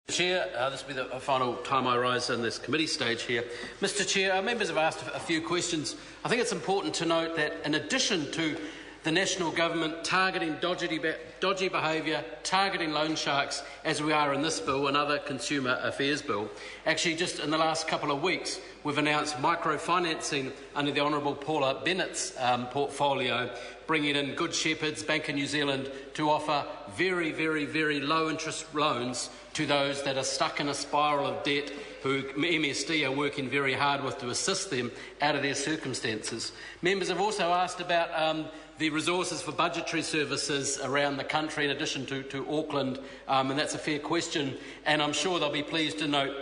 Chair, this will be the final time I rise in this committee stage here. Mr Chair, our members have asked a few questions. I think it's important to note that in addition to the national government targeting dodgy behaviour, targeting loan sharks, as we are in this bill and other consumer affairs bill, actually just in the last couple of weeks we've announced microfinancing under the Honourable Paula Bennett's portfolio, bringing in Good Shepherd's, Bank of New Zealand, to offer very, very, very low interest loans to those that are stuck in a spiral of debt, who MSD are working very hard with to assist them out of their circumstances. Members have also asked about the resources for budgetary services around the country in addition to Auckland, and that's a fair question, and I'm sure they'll be pleased to note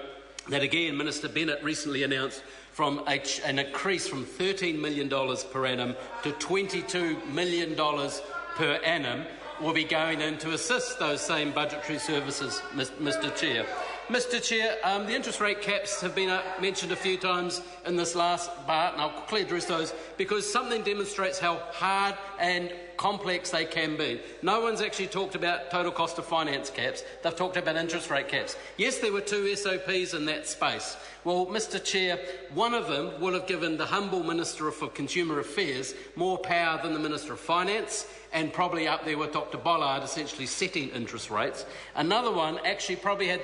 that again Minister Bennett recently announced from an increase from $13 million per annum to $22 million per annum will be going in to assist those same budgetary services, Mr Chair. Mr Chair, the interest rate caps have been mentioned a few times in this last part, and I'll quickly address those because something demonstrates how hard and complex they can be. No one's actually talked about total cost of finance caps. They've talked about interest rate caps. Yes, there were two SOPs in that space. Well, Mr Chair, one of them will have given the humble Minister for Consumer Affairs more power than the Minister of Finance, and probably up there with Dr Bollard essentially setting interest rates. Another one actually probably had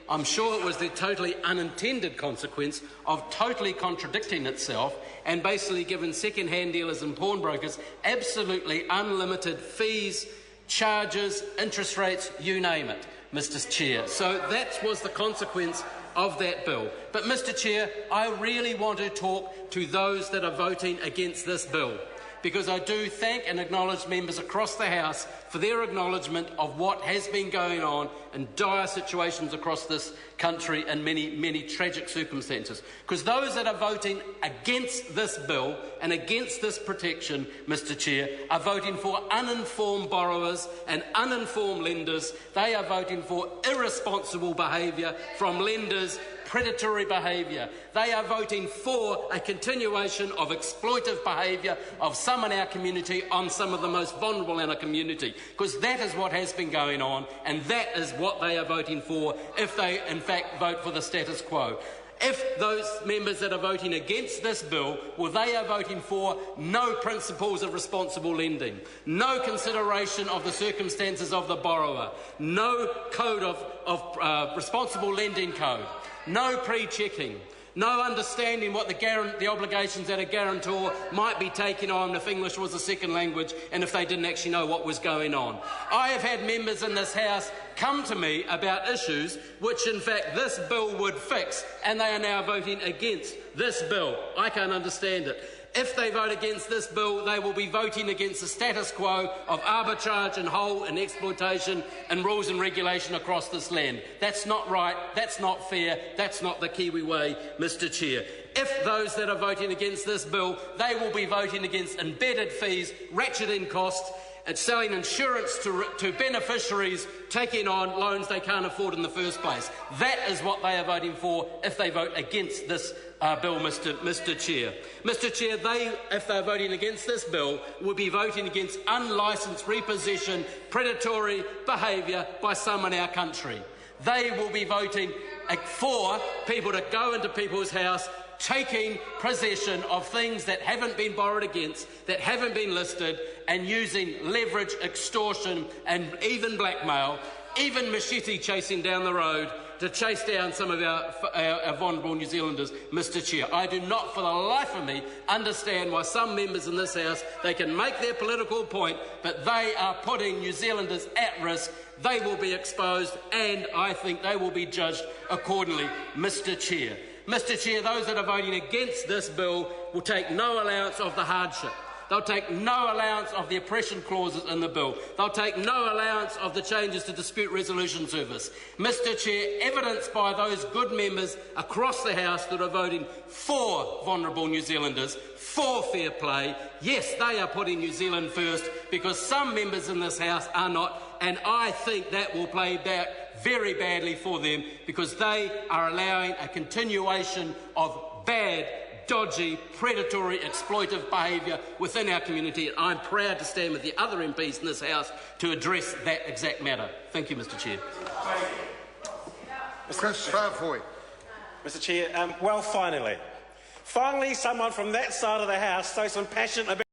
I'm sure it was the totally unintended consequence of totally contradicting itself and basically given second-hand dealers and pawnbrokers absolutely unlimited fees, charges, interest rates, you name it, Mr Chair. So that was the consequence of that bill. But Mr Chair, I really want to talk to those that are voting against this bill, because I do thank and acknowledge members across the House for their acknowledgement of what has been going on in dire situations across this country and many, many tragic circumstances. Because those that are voting against this bill and against this protection, Mr Chair, are voting for uninformed borrowers and uninformed lenders. They are voting for irresponsible behaviour from lenders, predatory behaviour. They are voting for a continuation of exploitive behaviour of some in our community on some of the most vulnerable in our community, because that is what has been going on, and that is what they are voting for if they in fact vote for the status quo. If those members that are voting against this bill, well, they are voting for no principles of responsible lending, no consideration of the circumstances of the borrower, no code of responsible lending code, no pre-checking, no understanding what the obligations that a guarantor might be taking on if English was a second language and if they didn't actually know what was going on. I have had members in this House come to me about issues which in fact this bill would fix, and they are now voting against this bill. I can't understand it. If they vote against this bill, they will be voting against the status quo of arbitrage and hole and exploitation and rules and regulation across this land. That's not right, that's not fair, that's not the Kiwi way, Mr Chair. If those that are voting against this bill, they will be voting against embedded fees, ratcheting costs, and selling insurance to beneficiaries taking on loans they can't afford in the first place. That is what they are voting for if they vote against this bill, Mr Chair. Mr Chair, if they are voting against this bill, will be voting against unlicensed repossession, predatory behaviour by some in our country. They will be voting for people to go into people's house, taking possession of things that haven't been borrowed against, that haven't been listed, and using leverage, extortion and even blackmail, even machete chasing down the road to chase down some of our vulnerable New Zealanders, Mr Chair. I do not for the life of me understand why some members in this House, they can make their political point, but they are putting New Zealanders at risk. They will be exposed, and I think they will be judged accordingly, Mr Chair. Mr Chair, those that are voting against this bill will take no allowance of the hardship. They'll take no allowance of the oppression clauses in the bill. They'll take no allowance of the changes to dispute resolution service. Mr Chair, evidenced by those good members across the House that are voting for vulnerable New Zealanders, for fair play, yes, they are putting New Zealand first, because some members in this House are not, and I think that will play back very badly for them, because they are allowing a continuation of bad, dodgy, predatory, exploitive behaviour within our community, and I'm proud to stand with the other MPs in this House to address that exact matter. Thank you, Mr Chair. Chris Farfoy. Mr Chair, well, finally someone from that side of the House shows some passion about